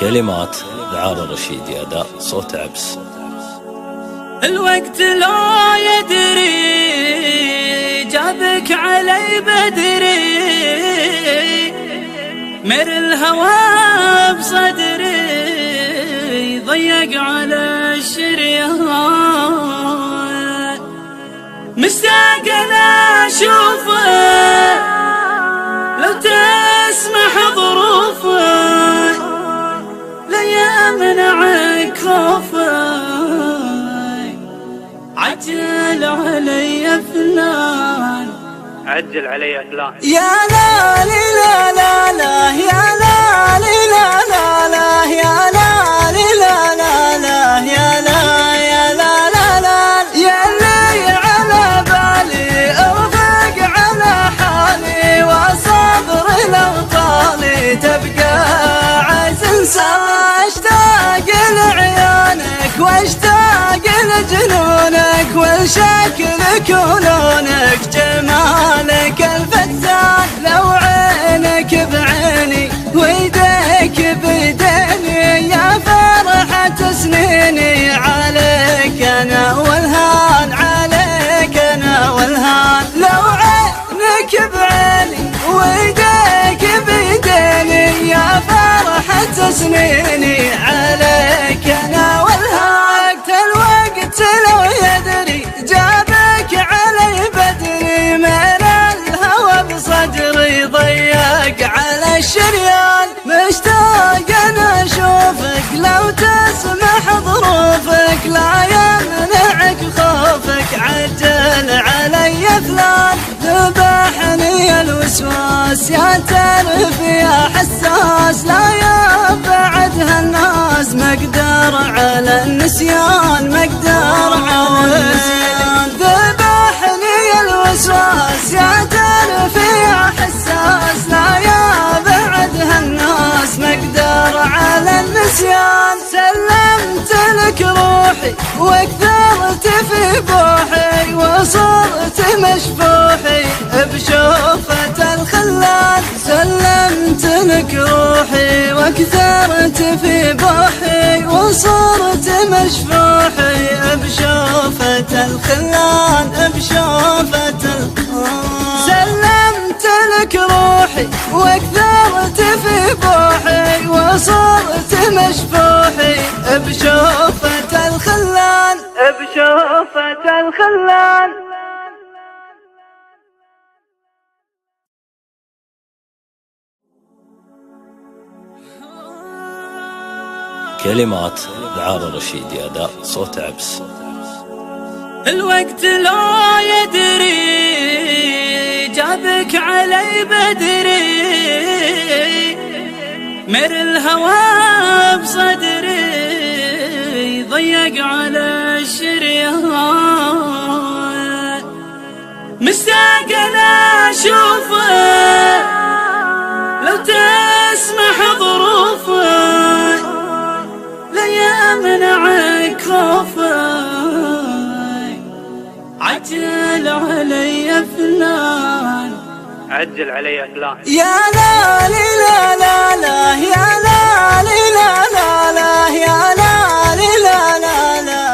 كلمات دعاء الرشيد، أداء صوت عبس. الوقت لا يدري جابك علي بدري، مر الهوى بصدري ضيق على الشريان، مشتاق انا اشوفه لو تسمح ظروفه، ليا منعك خوفه عجل علي فلان، عجل علي فلان. يا لا لا لا لا يا لا لا لا لا يا لا لا لا لا يا لا يا لا لا لا يا اللي على بالي ارفق على حالي، وصبر لو طالي تبقى عزم. اشتاق لعيونك واشتاق لجنونك ولشكلك ولونك، جمالك الفتان لو عينك بعيني ويديك بيديني، يا فرحة سنيني عليك انا والهان، عليك انا والهان. لو عينك بعيني ويديك بيديني، يا فرحة سنيني عليك انا والهان. الوقت لو يدري جابك علي بدري، من الهوى بصدري ضيق على الشريان، مشتاق انا اشوفك لو تسمح ظروفك، لا يمنعك خوفك عجل علي فلان. ذبحني الوسواس يا تعرف يا حساس، لا يبعد هالناس مقدر على النسيان، مقدر على النسيان. ذبحني الوسواس يا تعرف يا حساس، لا يبعد هالناس مقدر على النسيان. سلمت لك روحي واكثرت في بوحي، وصرت مشفوحي بشوفة الخلان. سلمت لك روحي واكثرت في بوحي، وصرت مشفوحي بشوفة الخلان، بشوفة الخلان. سلمت لك روحي واكثرت في بوحي، وصرت مشفوحي بشوفة الخلان، بشوفة الخلان. كلمات دعاء الرشيد، أداء صوت عبس. الوقت لا يدري جابك علي بدري، مر الهوى بصدري ضيق على الشريان، مشتاق انا اشوفه لو تسمح ظروفه، ليا منعك خوفه عجل علي فلان، عجل علي فلان. يا لا لا لا لا يا لا لا لا لا يا لا لا لا لا